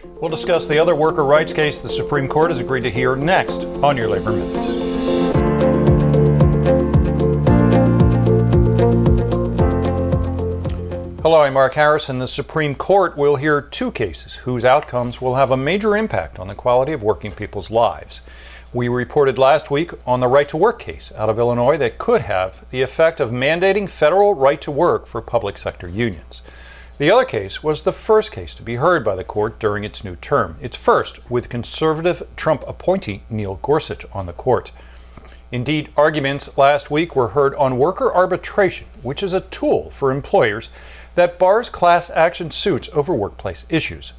We'll discuss the other worker rights case the Supreme Court has agreed to hear next on your Labor Minutes. Hello, I'm Mark Harrison. The Supreme Court will hear two cases whose outcomes will have a major impact on the quality of working people's lives. We reported last week on the right to work case out of Illinois that could have the effect of mandating federal right to work for public sector unions. The other case was the first case to be heard by the court during its new term. Its first with conservative Trump appointee Neil Gorsuch on the court. Indeed, arguments last week were heard on worker arbitration, which is a tool for employers that bars class action suits over workplace issues.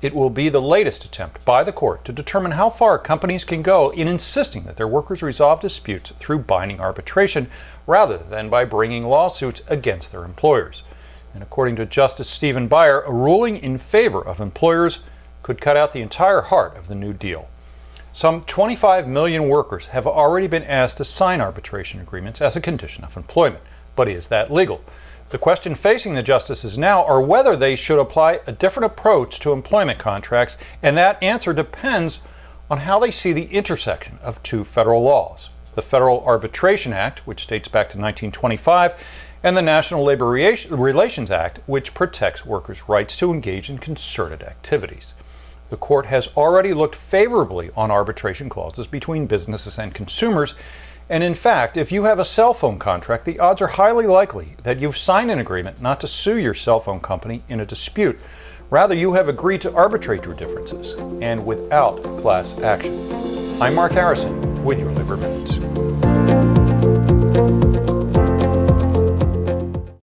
It will be the latest attempt by the court to determine how far companies can go in insisting that their workers resolve disputes through binding arbitration rather than by bringing lawsuits against their employers. And according to Justice Stephen Breyer, a ruling in favor of employers could cut out the entire heart of the New Deal. Some 25 million workers have already been asked to sign arbitration agreements as a condition of employment. But is that legal? The question facing the justices now are whether they should apply a different approach to employment contracts, and that answer depends on how they see the intersection of two federal laws: the Federal Arbitration Act, which dates back to 1925, and the National Labor Relations Act, which protects workers' rights to engage in concerted activities. The court has already looked favorably on arbitration clauses between businesses and consumers. And in fact, if you have a cell phone contract, the odds are highly likely that you've signed an agreement not to sue your cell phone company in a dispute. Rather, you have agreed to arbitrate your differences, and without class action. I'm Mark Harrison with your Labor Minutes.